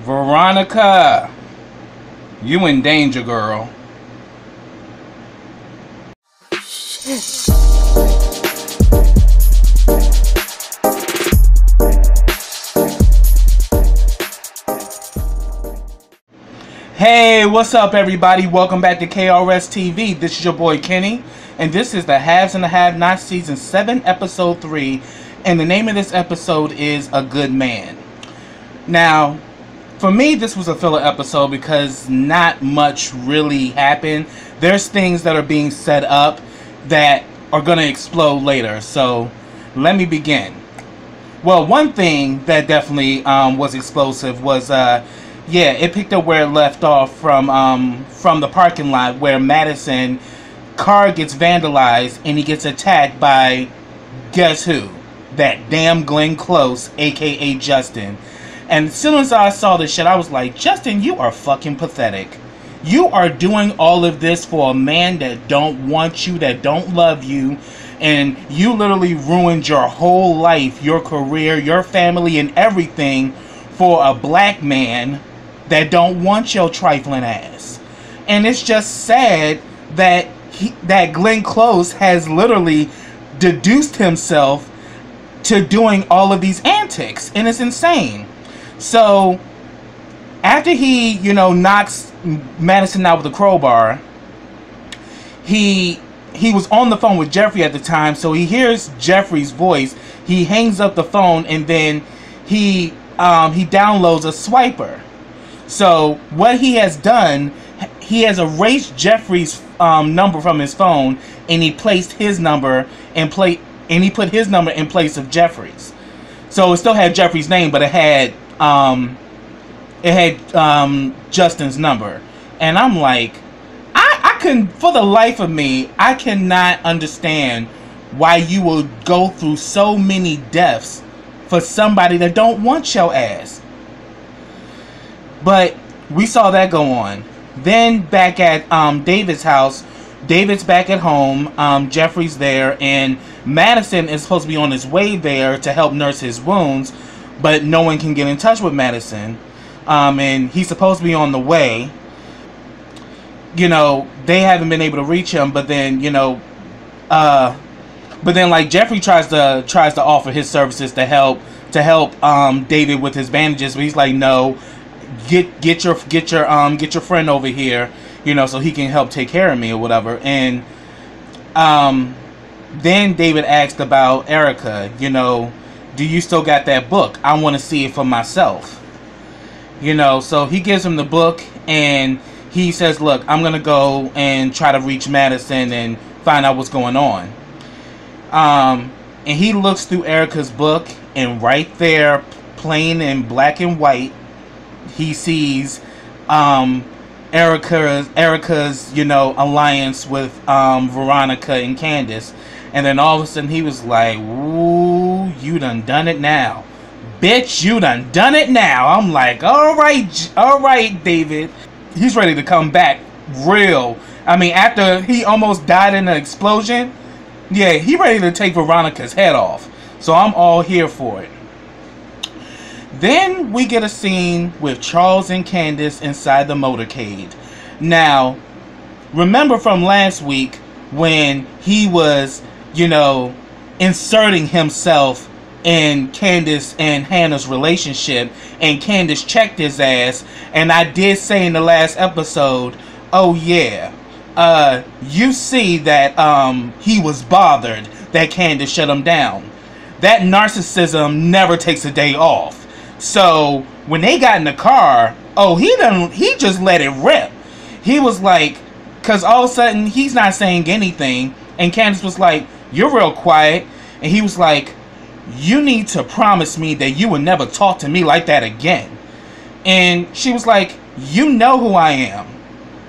Veronica, you in danger, girl. Hey, what's up everybody? Welcome back to KRS TV. This is your boy Kenny, and this is the Haves and the Have-Nots Season 7, Episode 3, and the name of this episode is A Good Man. Now, for me, this was a filler episode because not much really happened. There's things that are being set up that are going to explode later, so let me begin. Well, one thing that definitely was explosive was, yeah, it picked up where it left off from the parking lot where Madison car gets vandalized and he gets attacked by, guess who? That damn Glenn Close, aka Justin. And as soon as I saw this shit, I was like, Justin, you are fucking pathetic. You are doing all of this for a man that don't want you, that don't love you, and you literally ruined your whole life, your career, your family, and everything for a black man that don't want your trifling ass. And it's just sad that that Glenn Close has literally deduced himself to doing all of these antics, and it's insane. So after he, you know, knocks Madison out with a crowbar, he was on the phone with Jeffrey at the time, so he hears Jeffrey's voice. He hangs up the phone, and then he downloads a swiper. So what he has done, he has erased Jeffrey's number from his phone, and he placed his number in place of Jeffrey's. So it still had Jeffrey's name, but it had Justin's number. And I'm like, I couldn't, for the life of me, I cannot understand why you will go through so many deaths for somebody that don't want your ass. But we saw that go on. Then back at David's house, David's back at home, Jeffrey's there, and Madison is supposed to be on his way there to help nurse his wounds, but no one can get in touch with Madison. And he's supposed to be on the way. You know, they haven't been able to reach him, but then, you know, like Jeffrey tries to offer his services to help David with his bandages, but he's like, no, get your friend over here, you know, so he can help take care of me or whatever. And then David asked about Erica, you know, do you still got that book? I want to see it for myself. You know, so he gives him the book, and he says, look, I'm going to go and try to reach Madison and find out what's going on. And he looks through Erica's book, and right there, plain in black and white, he sees Erica's, you know, alliance with Veronica and Candace. And then all of a sudden he was like, ooh, you done it now. Bitch, you done it now. I'm like, all right, David. He's ready to come back real. I mean, after he almost died in an explosion, yeah, he ready to take Veronica's head off. So I'm all here for it. Then we get a scene with Charles and Candace inside the motorcade. Now, remember from last week when he was, you know, inserting himself in Candace and Hannah's relationship, and Candace checked his ass, and I did say in the last episode, oh yeah, you see that he was bothered that Candace shut him down. That narcissism never takes a day off. So when they got in the car, oh, he just let it rip. He was like, because all of a sudden he's not saying anything, and Candace was like, you're real quiet. And he was like, you need to promise me that you will never talk to me like that again. And she was like, you know who I am.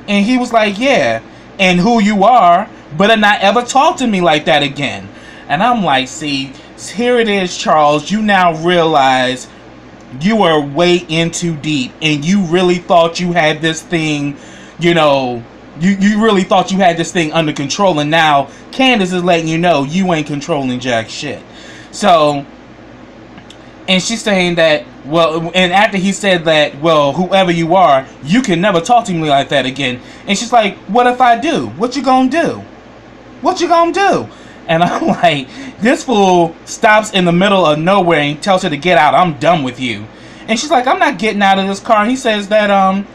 And he was like, yeah, and who you are, but not ever talk to me like that again. And I'm like, see, here it is, Charles. You now realize you are way in too deep, and you really thought you had this thing, you know, you really thought you had this thing under control, and now Candace is letting you know you ain't controlling jack shit. So, and she's saying that well, and after he said that, well, whoever you are, you can never talk to me like that again. And she's like, what if I do? What you gonna do? What you gonna do? And I'm like, this fool stops in the middle of nowhere and tells her to get out. I'm done with you. And she's like, I'm not getting out of this car. And he says that,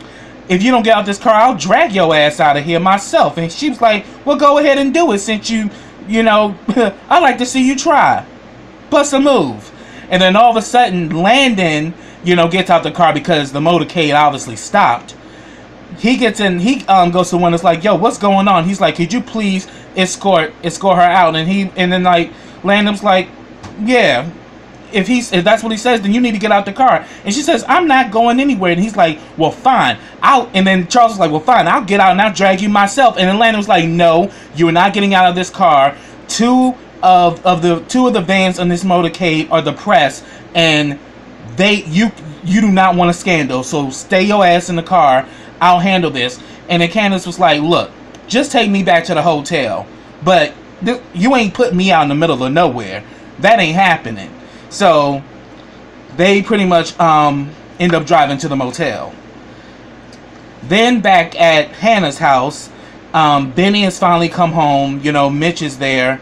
if you don't get out of this car, I'll drag your ass out of here myself. And she was like, well, go ahead and do it since you know, I like to see you try. Bust a move. And then all of a sudden, Landon, you know, gets out the car because the motorcade obviously stopped. He gets in, he goes to one that's like, yo, what's going on? He's like, could you please escort her out? And then like, Landon's like, yeah. If that's what he says, then you need to get out the car. And she says, I'm not going anywhere. And he's like, well, fine. And then Charles was like, well, fine, I'll get out and I'll drag you myself. And then Landon was like, no, you're not getting out of this car. Two of the vans on this motorcade are the press, and you do not want a scandal. So stay your ass in the car. I'll handle this. And then Candace was like, look, just take me back to the hotel. But you ain't putting me out in the middle of nowhere. That ain't happening. So they pretty much end up driving to the motel. Then back at Hannah's house, Benny has finally come home. You know, Mitch is there.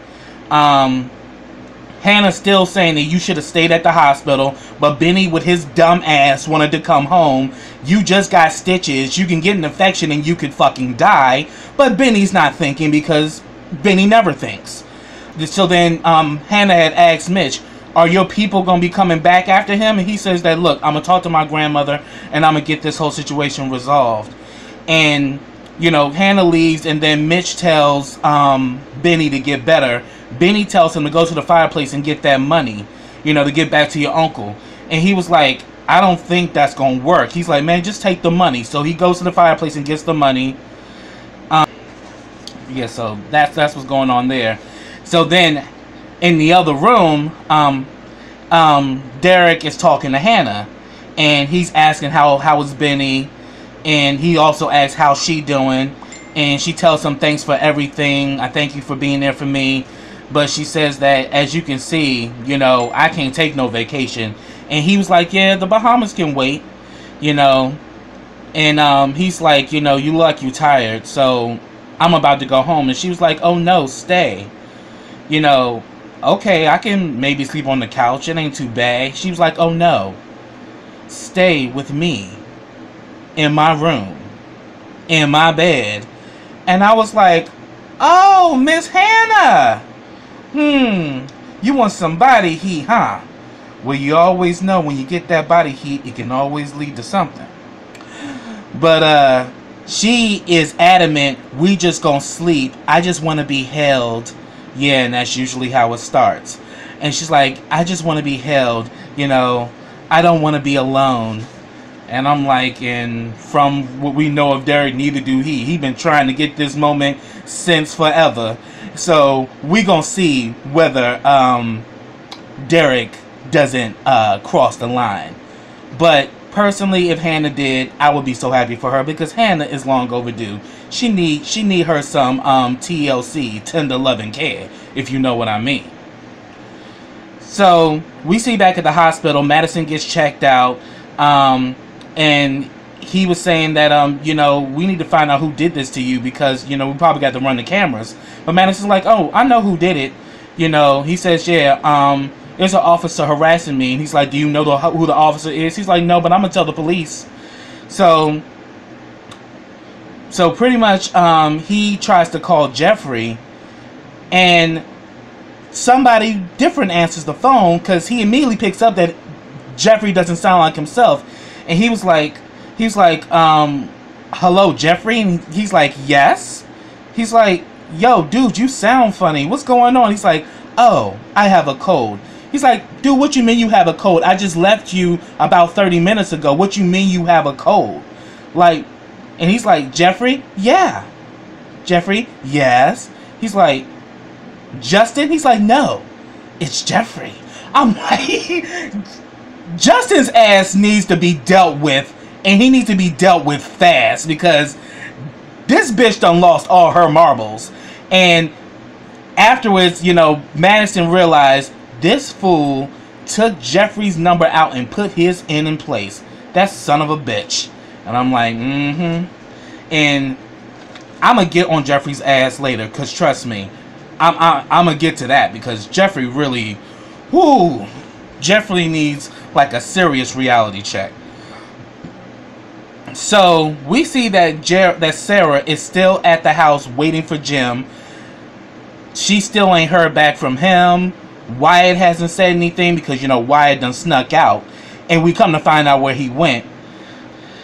Hannah's still saying that you should have stayed at the hospital, but Benny, with his dumb ass, wanted to come home. You just got stitches. You can get an infection and you could fucking die. But Benny's not thinking because Benny never thinks. So then Hannah had asked Mitch, are your people going to be coming back after him? And he says that, look, I'm going to talk to my grandmother and I'm going to get this whole situation resolved. And, you know, Hannah leaves, and then Mitch tells Benny to get better. Benny tells him to go to the fireplace and get that money, you know, to get back to your uncle. And he was like, I don't think that's going to work. He's like, man, just take the money. So he goes to the fireplace and gets the money. Yeah, so that's what's going on there. So then in the other room, Derek is talking to Hannah, and he's asking how is Benny, and he also asks how she doing, and she tells him thanks for everything. I thank you for being there for me. But she says that, as you can see, you know, I can't take no vacation. And he was like, yeah, the Bahamas can wait, you know. And he's like, you know, you look like you're tired, so I'm about to go home. And she was like, oh no, stay. You know, okay, I can maybe sleep on the couch. It ain't too bad. She was like, oh no, stay with me in my room, in my bed. And I was like, oh, Miss Hannah. You want some body heat, huh? Well, you always know when you get that body heat, it can always lead to something. But she is adamant, we just gonna sleep. I just want to be held. Yeah, and that's usually how it starts. And she's like, I just want to be held, you know, I don't want to be alone. And I'm like, and from what we know of Derek, neither do he. He been trying to get this moment since forever. So we gonna see whether Derek doesn't cross the line. But personally, if Hannah did, I would be so happy for her, because Hannah is long overdue. She need her some TLC, tender love and care, if you know what I mean. So we see back at the hospital, Madison gets checked out, and he was saying that you know, we need to find out who did this to you, because, you know, we probably got to run the cameras. But Madison's like, oh, I know who did it. You know, he says, yeah, there's an officer harassing me. And he's like, do you know who the officer is? He's like, no, but I'm gonna tell the police. So pretty much he tries to call Jeffrey, and somebody different answers the phone, because he immediately picks up that Jeffrey doesn't sound like himself. And he was like, hello, Jeffrey? And he's like, yes. He's like, yo, dude, you sound funny. What's going on? He's like, oh, I have a cold. He's like, dude, what you mean you have a cold? I just left you about 30 minutes ago. What you mean you have a cold? Like, and he's like, Jeffrey? Yeah. Jeffrey? Yes. He's like, Justin? He's like, no, it's Jeffrey. I'm like, Justin's ass needs to be dealt with, and he needs to be dealt with fast, because this bitch done lost all her marbles. And afterwards, you know, Madison realized this fool took Jeffrey's number out and put his in place. That son of a bitch. And I'm like, And I'm going to get on Jeffrey's ass later, because trust me, I'm going to get to that, because Jeffrey really, Jeffrey needs like a serious reality check. So we see that that Sarah is still at the house waiting for Jim. She still ain't heard back from him. Wyatt hasn't said anything, because, you know, Wyatt done snuck out. And we come to find out where he went.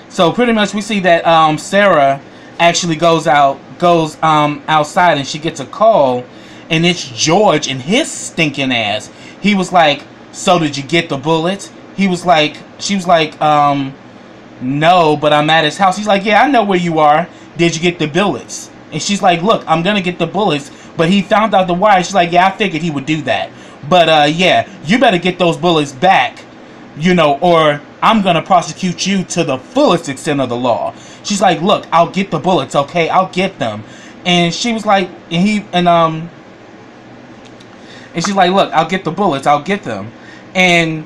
So pretty much we see that Sarah actually goes outside, and she gets a call. And it's George and his stinking ass. He was like, so did you get the bullets? She was like, no, but I'm at his house. He's like, yeah, I know where you are. Did you get the bullets? And she's like, look, I'm going to get the bullets. But he found out the wire. She's like, yeah, I figured he would do that. But, yeah, you better get those bullets back, you know, or I'm going to prosecute you to the fullest extent of the law. She's like, look, I'll get the bullets, okay? I'll get them. And she was like, and she's like, look, I'll get the bullets. I'll get them. And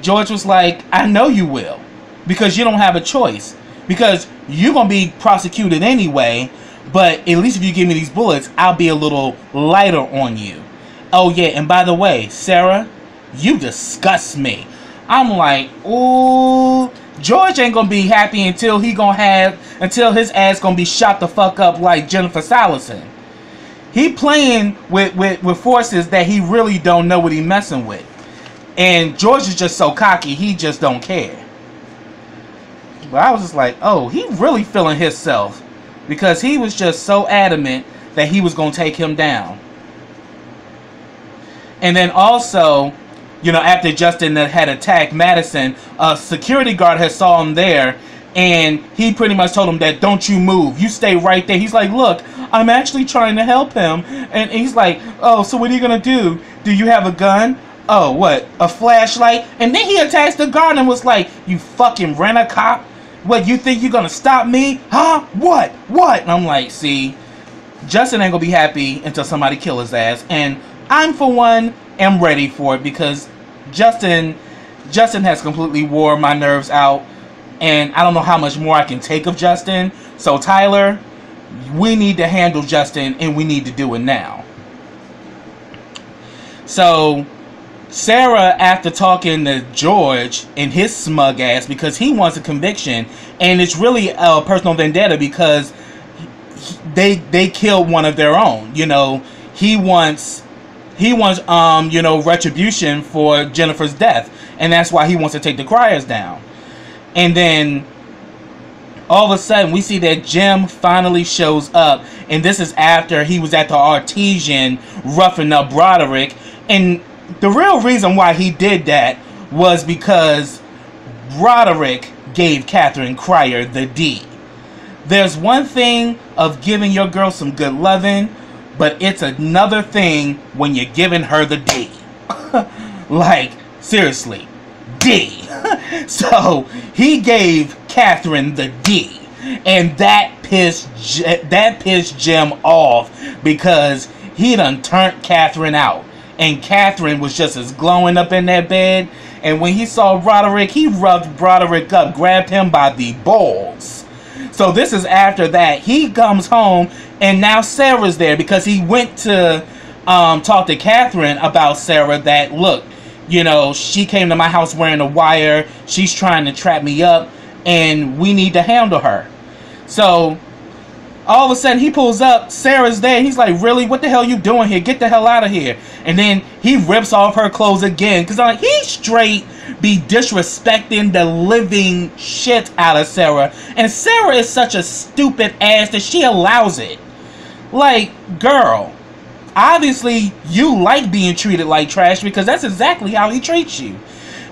George was like, I know you will, because you don't have a choice, because you're going to be prosecuted anyway, but at least if you give me these bullets, I'll be a little lighter on you. Oh, yeah, and by the way, Sarah, you disgust me. I'm like, ooh, George ain't going to be happy until his ass going to be shot the fuck up like Jennifer Salison. He playing with forces that he really don't know what he messing with. And George is just so cocky, he just don't care. But I was just like, oh, he really feeling himself. Because he was just so adamant that he was going to take him down. And then also, you know, after Justin had attacked Madison, a security guard had saw him there. And he pretty much told him that, don't you move. You stay right there. He's like, look, I'm actually trying to help him. And he's like, oh, so what are you going to do? Do you have a gun? Oh, what? A flashlight? And then he attacks the guard and was like, you fucking rent-a-cop? What, you think you're going to stop me? Huh? What? And I'm like, see, Justin ain't going to be happy until somebody kill his ass. And I'm, for one, am ready for it, because Justin has completely wore my nerves out. And I don't know how much more I can take of Justin. So, Tyler, we need to handle Justin, and we need to do it now. So Sarah, after talking to George and his smug ass, because he wants a conviction, and it's really a personal vendetta because they killed one of their own. You know, he wants you know, retribution for Jennifer's death, and that's why he wants to take the criers down. And then all of a sudden we see that Jim finally shows up, and this is after he was at the Artesian roughing up Broderick. And the real reason why he did that was because Broderick gave Catherine Cryer the D. There's one thing of giving your girl some good loving, but it's another thing when you're giving her the D. Like, seriously, D. So he gave Catherine the D, and that pissed Jim off, because he done turned Catherine out. And Catherine was just as glowing up in that bed. And when he saw Broderick, he rubbed Broderick up, grabbed him by the balls. So this is after that. He comes home, and now Sarah's there, because he went to talk to Catherine about Sarah, that, look, you know, she came to my house wearing a wire. She's trying to trap me up, and we need to handle her. So all of a sudden, he pulls up. Sarah's there. He's like, really? What the hell you doing here? Get the hell out of here. And then he rips off her clothes again. Because I'm like, he straight be disrespecting the living shit out of Sarah. And Sarah is such a stupid ass that she allows it. Like, girl, obviously you like being treated like trash, because that's exactly how he treats you.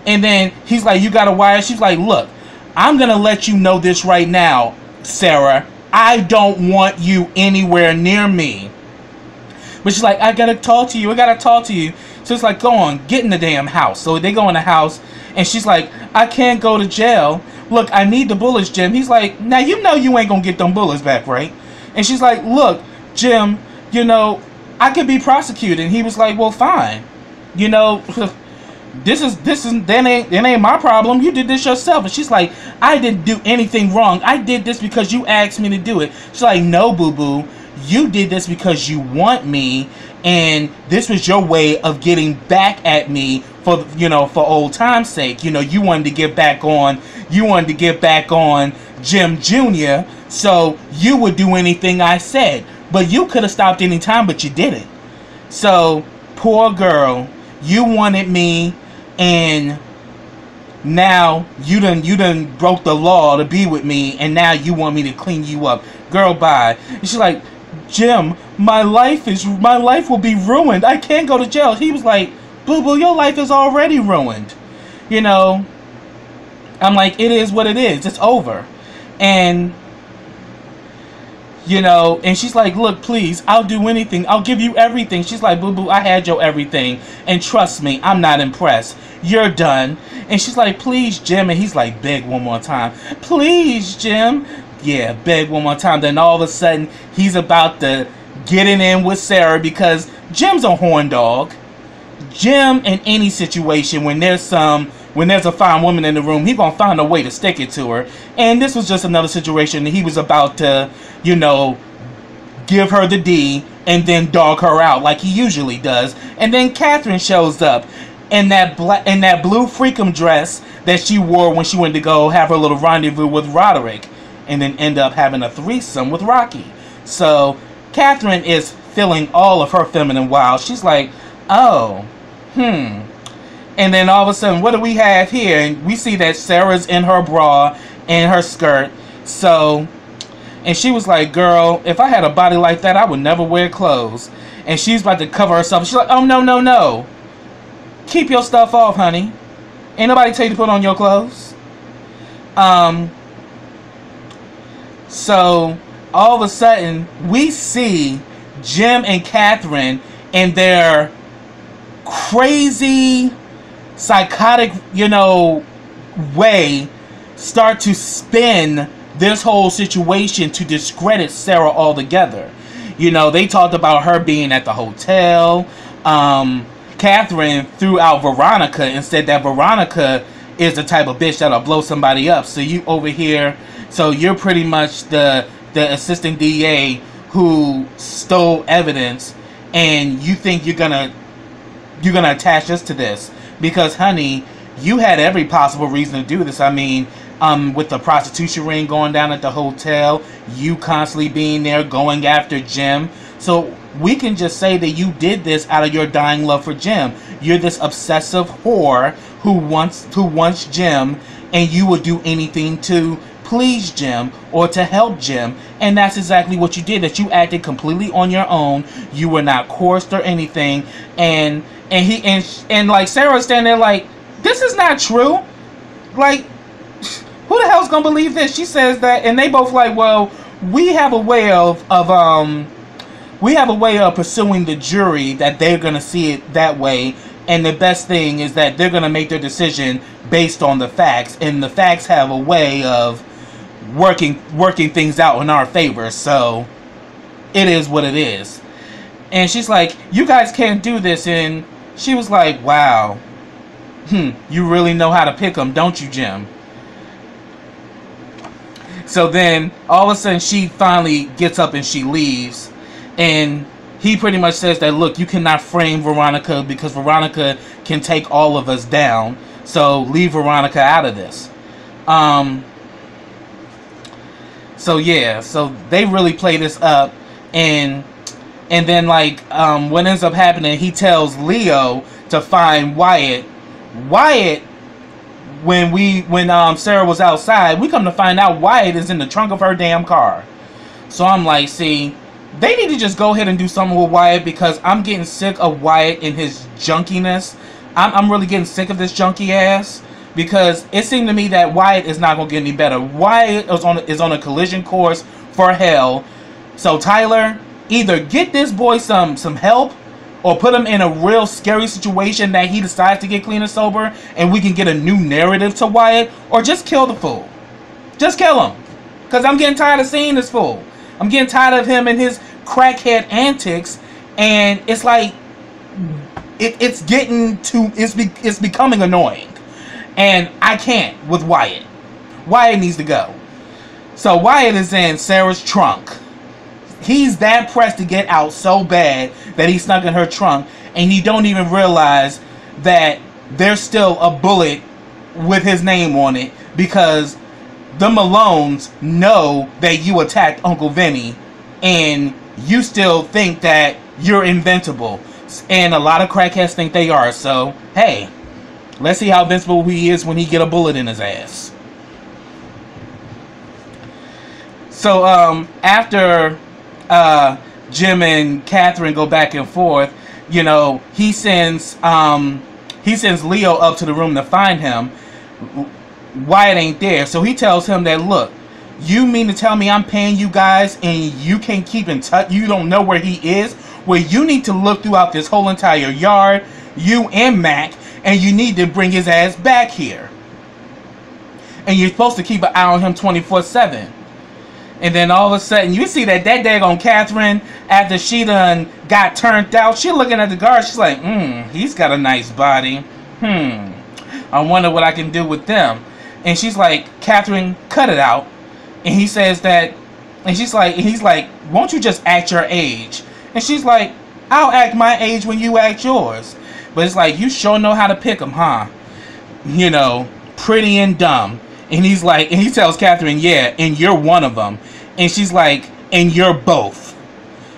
And then he's like, you got a wire? She's like, look, I'm going to let you know this right now, Sarah. I don't want you anywhere near me. But she's like, I gotta talk to you. So it's like, go on, get in the damn house. So they go in the house, and she's like, I can't go to jail. Look, I need the bullets, Jim. He's like, now you know you ain't gonna get them bullets back, right? And she's like, look, Jim, you know, I could be prosecuted. And he was like, well, fine. You know, this ain't my problem. You did this yourself. And she's like, I didn't do anything wrong. I did this because you asked me to do it. She's like, no, boo-boo. You did this because you want me, and this was your way of getting back at me for, you know, for old time's sake. You know, you wanted to get back on Jim Jr., so you would do anything I said. But you could have stopped any time, but you didn't. So, poor girl, you wanted me, and now you done broke the law to be with me, and now you want me to clean you up. Girl, bye. And she's like, Jim, my life will be ruined. I can't go to jail. He was like, boo-boo, your life is already ruined. You know, I'm like, it is what it is. It's over. And, you know, and she's like, look, please, I'll do anything. I'll give you everything. She's like, boo-boo, I had your everything. And trust me, I'm not impressed. You're done. And she's like, please, Jim. And he's like, beg one more time. Please, Jim. Yeah, beg one more time. Then all of a sudden, he's about to get it in with Sarah because Jim's a horn dog. Jim, in any situation, when there's a fine woman in the room, he's gonna find a way to stick it to her. And this was just another situation that he was about to, you know, give her the D and then dog her out like he usually does. And then Catherine shows up in that blue freakum dress that she wore when she went to go have her little rendezvous with Roderick, and then end up having a threesome with Rocky. So Catherine is feeling all of her feminine wild. She's like, oh, And then all of a sudden, what do we have here? And we see that Sarah's in her bra and her skirt. So, and she was like, girl, if I had a body like that, I would never wear clothes. And she's about to cover herself. She's like, oh, no, no, no. Keep your stuff off, honey. Ain't nobody tell you to put on your clothes. So, all of a sudden, we see Jim and Catherine in their crazy, psychotic, you know, way start to spin this whole situation to discredit Sarah altogether. You know, they talked about her being at the hotel. Catherine threw out Veronica and said that Veronica is the type of bitch that'll blow somebody up. So you over here, so you're pretty much the assistant DA who stole evidence, and you think you're gonna attach us to this because, honey, you had every possible reason to do this. I mean, with the prostitution ring going down at the hotel, you constantly being there going after Jim. So we can just say that you did this out of your dying love for Jim. You're this obsessive whore who wants Jim, and you would do anything to please Jim or to help Jim. And that's exactly what you did. That you acted completely on your own. You were not coerced or anything. And like Sarah's standing there like, this is not true. Like, who the hell's gonna believe this? She says that, and they both like, well, we have a way of pursuing the jury that they're gonna see it that way, and the best thing is that they're gonna make their decision based on the facts, and the facts have a way of working things out in our favor. So it is what it is. And she's like, you guys can't do this. And she was like, wow, you really know how to pick them, don't you, Jim? So then all of a sudden she finally gets up and she leaves, and he pretty much says that, look, you cannot frame Veronica because Veronica can take all of us down, so leave Veronica out of this. So yeah, so they really play this up, and then like what ends up happening, he tells Leo to find Wyatt. When Sarah was outside, we come to find out Wyatt is in the trunk of her damn car. So I'm like, see, they need to just go ahead and do something with Wyatt, because I'm getting sick of Wyatt and his junkiness. I'm really getting sick of this junky ass, because it seemed to me that Wyatt is not going to get any better. Wyatt is on a collision course for hell. So Tyler, either get this boy some help, or put him in a real scary situation that he decides to get clean and sober, and we can get a new narrative to Wyatt, or just kill the fool. Just kill him. Because I'm getting tired of seeing this fool. I'm getting tired of him and his crackhead antics, And it's like it's getting to it's becoming annoying, and I can't with Wyatt. Wyatt needs to go. So Wyatt is in Sarah's trunk. He's that pressed to get out so bad that he snuck in her trunk, and he don't even realize that there's still a bullet with his name on it, because the Malones know that you attacked Uncle Vinny, and you still think that you're invincible. And a lot of crackheads think they are. So, hey, let's see how invincible he is when he get a bullet in his ass. So, after Jim and Catherine go back and forth, you know, he sends Leo up to the room to find him. Wyatt ain't there, so he tells him that, look, you mean to tell me I'm paying you guys and you can't keep in touch? You don't know where he is? Well, you need to look throughout this whole entire yard, you and Mac, and you need to bring his ass back here. And you're supposed to keep an eye on him 24/7. And then all of a sudden, you see that daggone Catherine, after she done got turned out, she looking at the guard, she's like, he's got a nice body. I wonder what I can do with them. And she's like, Catherine, cut it out. And he says that, and he's like, won't you just act your age? And she's like, I'll act my age when you act yours. But it's like, you sure know how to pick them, huh? You know, pretty and dumb. And he's like, and he tells Catherine, yeah, and you're one of them. And she's like, and you're both.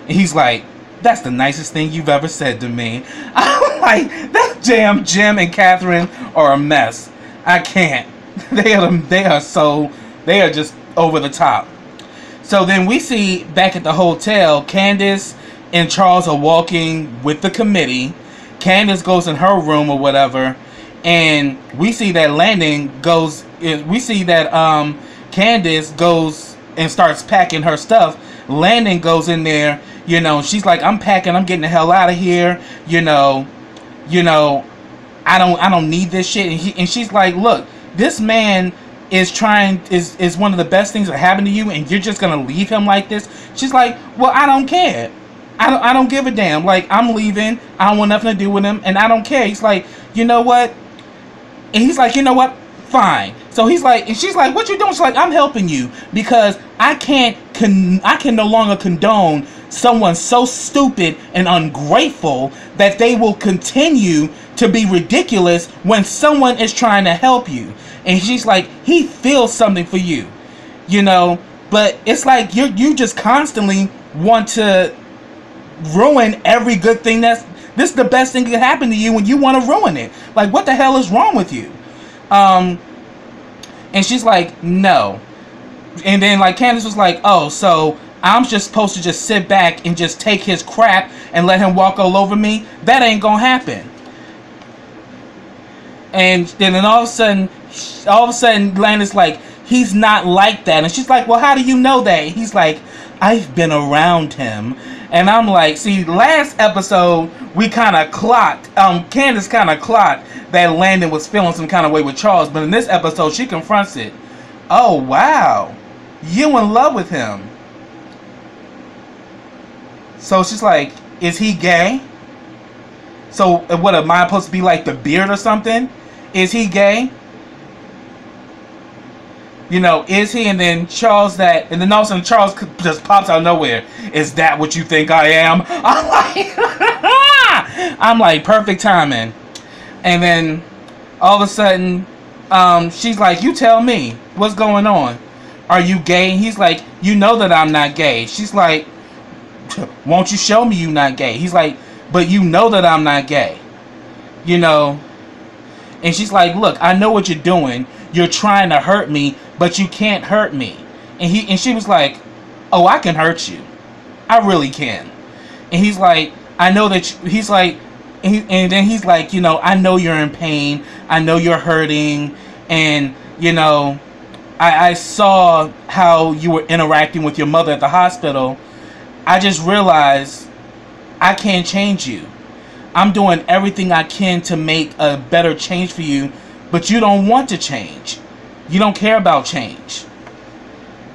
And he's like, that's the nicest thing you've ever said to me. I'm like, that damn Jim and Catherine are a mess. I can't. They are just over the top. So then we see back at the hotel, Candace and Charles are walking with the committee. Candace goes in her room or whatever, and we see that Candace goes and starts packing her stuff. Landon goes in there, you know, she's like, I'm packing, I'm getting the hell out of here, you know, I don't need this shit. And she's like, look, this man is one of the best things that happened to you, and you're just gonna leave him like this? She's like, well, I don't care. I don't give a damn. Like, I'm leaving. I don't want nothing to do with him, and I don't care. He's like, you know what? And he's like, you know what? Fine. So he's like, and she's like, what you doing? She's like, I'm helping you because I can no longer condone someone so stupid and ungrateful that they will continue to be ridiculous when someone is trying to help you. And she's like, he feels something for you, you know, but it's like you just constantly want to ruin every good thing this is the best thing that can happen to you, when you want to ruin it. Like, what the hell is wrong with you? And she's like, no. And then, like, Candace was like, oh, so I'm just supposed to just sit back and just take his crap and let him walk all over me? That ain't gonna happen. And then all of a sudden, Landon's like, he's not like that. And she's like, well, how do you know that? And he's like, I've been around him. And I'm like, see, last episode, we kind of clocked, Candace kind of clocked that Landon was feeling some kind of way with Charles. But in this episode, she confronts it. Oh, wow. You in love with him. So she's like, is he gay? So what, am I supposed to be like the beard or something? Is he gay? You know, is he? And then Charles and then all of a sudden Charles just pops out of nowhere. Is that what you think I am? I'm like, perfect timing. And then all of a sudden, she's like, you tell me, what's going on? Are you gay? And he's like, you know that I'm not gay. She's like, won't you show me you not gay? He's like, but you know that I'm not gay. You know? And she's like, look, I know what you're doing. You're trying to hurt me, but you can't hurt me. And she was like, oh, I can hurt you. I really can. And he's like, I know that he's like, and then he's like, you know, I know you're in pain. I know you're hurting. And, you know, I saw how you were interacting with your mother at the hospital. I just realized I can't change you. I'm doing everything I can to make a better change for you, but you don't want to change. You don't care about change.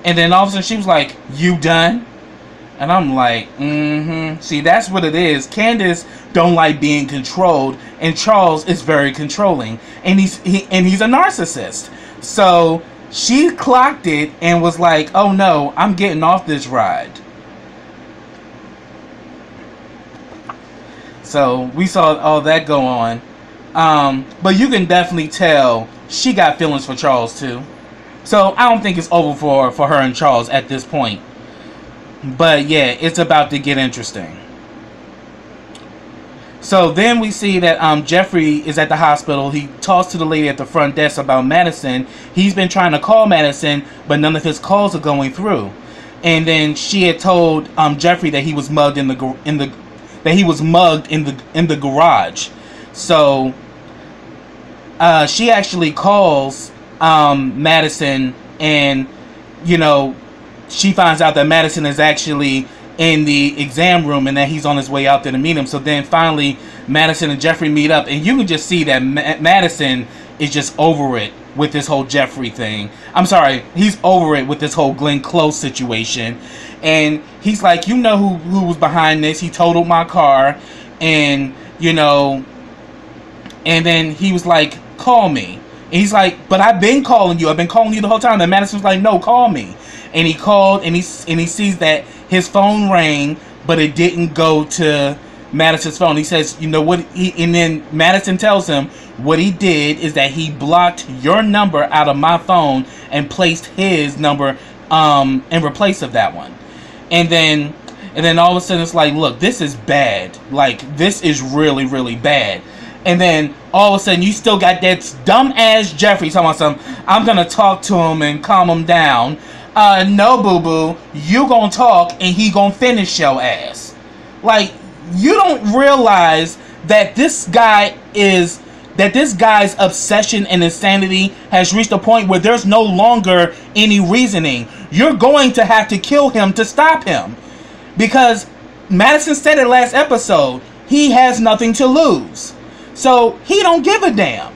And then all of a sudden she was like, you done? And I'm like, See, that's what it is. Candace don't like being controlled, and Charles is very controlling, and he's a narcissist. So she clocked it and was like, oh no, I'm getting off this ride. So we saw all that go on. But you can definitely tell she got feelings for Charles too. So I don't think it's over for her and Charles at this point. But yeah, it's about to get interesting. So then we see that Jeffrey is at the hospital. He talks to the lady at the front desk about Madison. He's been trying to call Madison, but none of his calls are going through. And then she had told Jeffrey that he was mugged in the garage. So she actually calls Madison, and she finds out that Madison is actually in the exam room and that he's on his way out there to meet him. So then finally Madison and Jeffrey meet up, and you can just see that Madison is just over it with this whole Jeffrey thing. I'm sorry, he's over it with this whole Glenn Close situation. And he's like, who was behind this? He totaled my car, and and then he was like, call me. And he's like, but I've been calling you. I've been calling you the whole time. And Madison's like, no, call me. And he called, and he sees that his phone rang, but it didn't go to Madison's phone. He says, and then Madison tells him what he did is that he blocked your number out of my phone and placed his number in replace of that one. And then all of a sudden it's like, look, this is bad. Like, this is really, really bad. And then all of a sudden you still got that dumb ass Jeffrey talking about something. I'm gonna talk to him and calm him down. No, boo-boo, you gonna talk and he gonna finish your ass. Like, you don't realize that this guy's obsession and insanity has reached a point where there's no longer any reasoning. You're going to have to kill him to stop him. Because Madison said it last episode, he has nothing to lose. So he don't give a damn.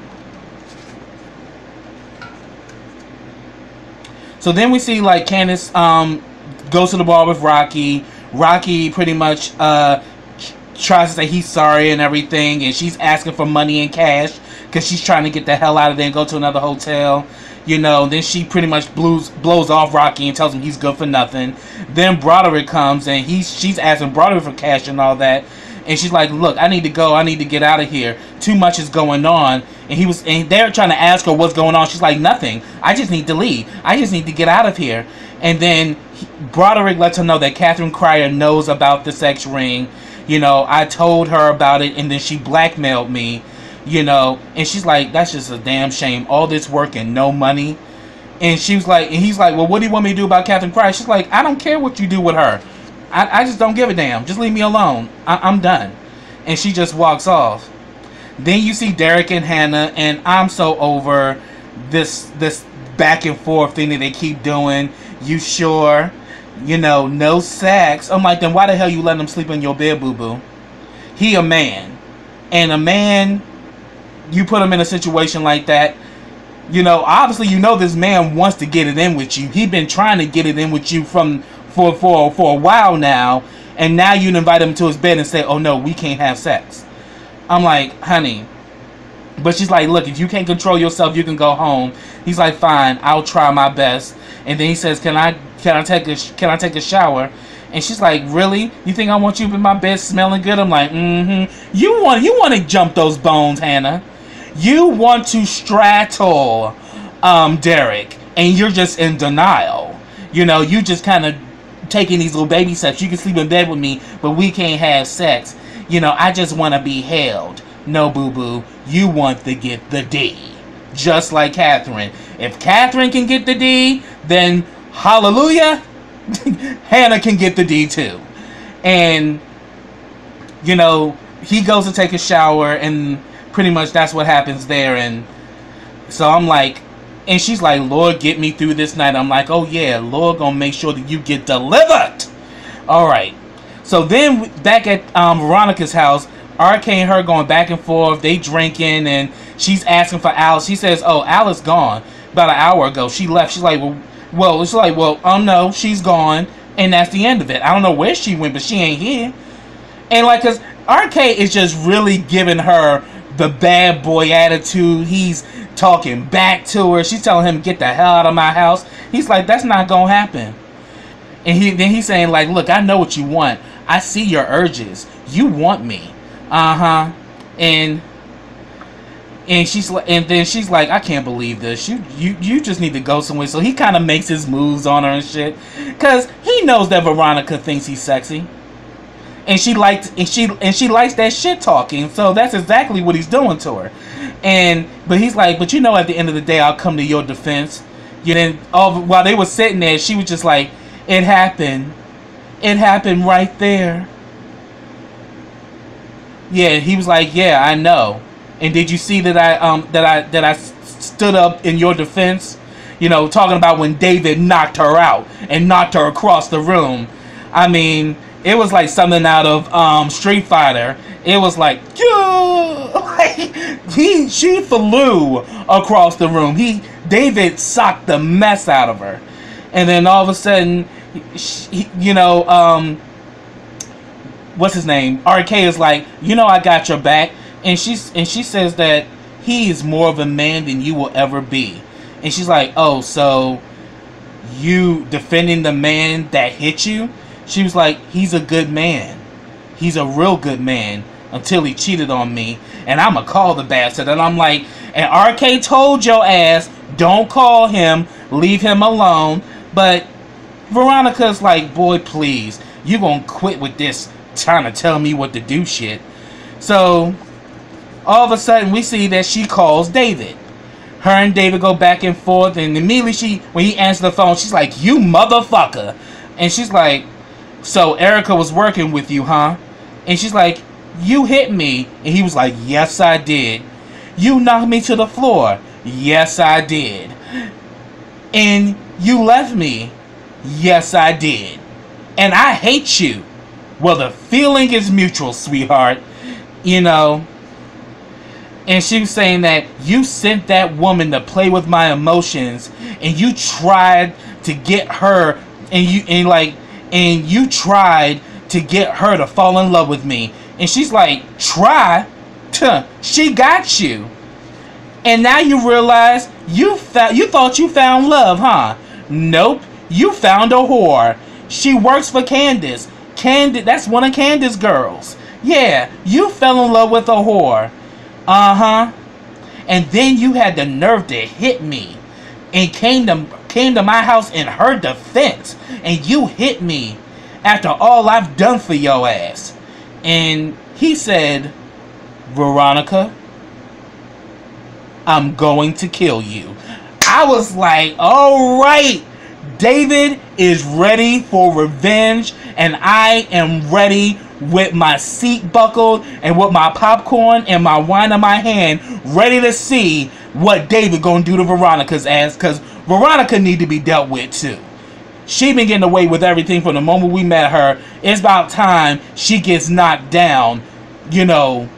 So then we see like Candace goes to the bar with Rocky. Rocky pretty much tries to say he's sorry and everything, and she's asking for money in cash because she's trying to get the hell out of there and go to another hotel. Then she pretty much blows off Rocky and tells him he's good for nothing. Then Broderick comes, and she's asking Broderick for cash and all that. And she's like, look, I need to go. I need to get out of here. Too much is going on. And they're trying to ask her what's going on. She's like, nothing. I just need to leave. I just need to get out of here. And then Broderick lets her know that Catherine Cryer knows about the sex ring. I told her about it, and then she blackmailed me. And she's like, that's just a damn shame. All this work and no money. And he's like, well, what do you want me to do about Catherine Cryer? She's like, I don't care what you do with her. I just don't give a damn. Just leave me alone. I'm done. And she just walks off. Then you see Derek and Hannah, and I'm so over this back and forth thing that they keep doing. You sure? No sex. I'm like, then why the hell you letting him sleep in your bed, boo-boo? He a man. And a man, you put him in a situation like that, obviously this man wants to get it in with you. He been trying to get it in with you for a while now, and now you invite him to his bed and say, oh no, we can't have sex. I'm like, honey. But she's like, look, if you can't control yourself, you can go home. He's like, fine, I'll try my best. And then he says, can I take a shower? And she's like, really? You think I want you in my bed smelling good? I'm like, You want to jump those bones, Hannah. You want to straddle Derek, and you're just in denial. You just kind of taking these little baby steps. You can sleep in bed with me, but we can't have sex. I just want to be held. No, boo-boo. You want to get the D. Just like Catherine. If Catherine can get the D, then hallelujah, Hannah can get the D too. And, he goes to take a shower, and pretty much that's what happens there. And so I'm like, and she's like, Lord, get me through this night. I'm like, oh yeah, Lord gonna make sure that you get delivered. Alright. So then back at Veronica's house, RK and her going back and forth. They drinking, and she's asking for Alice. She says, oh, Alice gone about an hour ago. She left. She's like, well, no, she's gone. And that's the end of it. I don't know where she went, but she ain't here. And like, cause RK is just really giving her the bad boy attitude. He's talking back to her. She's telling him, get the hell out of my house. He's like, that's not gonna happen. And then he's saying, like, look, I know what you want. I see your urges. You want me. Uh-huh. And she's like, and then she's like, I can't believe this. You just need to go somewhere. So he kind of makes his moves on her and shit, cause he knows that Veronica thinks he's sexy, and she likes that shit talking. So that's exactly what he's doing to her. But he's like, but you know, at the end of the day, I'll come to your defense. Then while they were sitting there, she was just like, it happened right there. Yeah, he was like, yeah, I know. And did you see that I stood up in your defense? You know, talking about when David knocked her out and knocked her across the room. I mean, it was like something out of Street Fighter. It was like, she flew across the room. David socked the mess out of her. And then all of a sudden, what's his name? RK is like, you know, I got your back. And she says that he is more of a man than you will ever be. And she's like, oh, so you defending the man that hit you? She was like, he's a good man. He's a real good man until he cheated on me. And I'ma call the bastard. And I'm like, and RK told your ass, don't call him, leave him alone. But Veronica's like, boy, please, you gonna quit with this trying to tell me what to do shit. So all of a sudden, we see that she calls David. Her and David go back and forth, and immediately when he answers the phone, she's like, you motherfucker. And she's like, so Erica was working with you, huh? And she's like, you hit me. And he was like, yes, I did. You knocked me to the floor. Yes, I did. And you left me. Yes, I did. And I hate you. Well, the feeling is mutual, sweetheart. You know. And she was saying that you sent that woman to play with my emotions, and you tried to get her, and you tried to get her to fall in love with me. And she's like, try? She got you. And now you realize you thought you found love, huh? Nope, you found a whore. She works for Candace. That's one of Candace's girls. Yeah, you fell in love with a whore. Uh-huh. And then you had the nerve to hit me and came to my house in her defense. And you hit me after all I've done for your ass. And he said, Veronica, I'm going to kill you. I was like, all right, David is ready for revenge, and I am ready with my seat buckled and with my popcorn and my wine in my hand, ready to see what David gonna do to Veronica's ass, because Veronica need to be dealt with too. She been getting away with everything from the moment we met her. It's about time she gets knocked down. You know,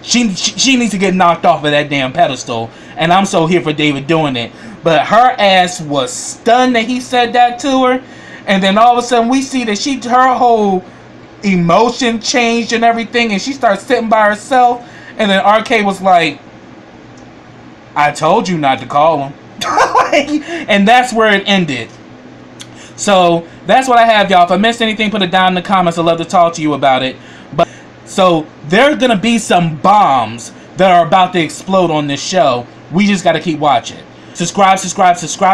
she needs to get knocked off of that damn pedestal, and I'm so here for David doing it. But her ass was stunned that he said that to her, and then all of a sudden we see that her whole emotion changed and everything, and she starts sitting by herself. And then RK was like, I told you not to call him. And that's where it ended. So that's what I have, y'all. If I missed anything, put it down in the comments. I'd love to talk to you about it. But so there's gonna be some bombs that are about to explode on this show. We just gotta keep watching. Subscribe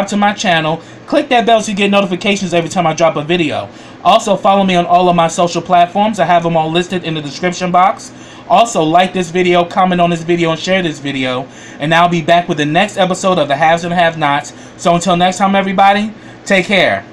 to my channel. Click that bell so you get notifications every time I drop a video. Also, follow me on all of my social platforms. I have them all listed in the description box. Also, like this video, comment on this video, and share this video. And I'll be back with the next episode of the Haves and Have-Nots. So until next time, everybody, take care.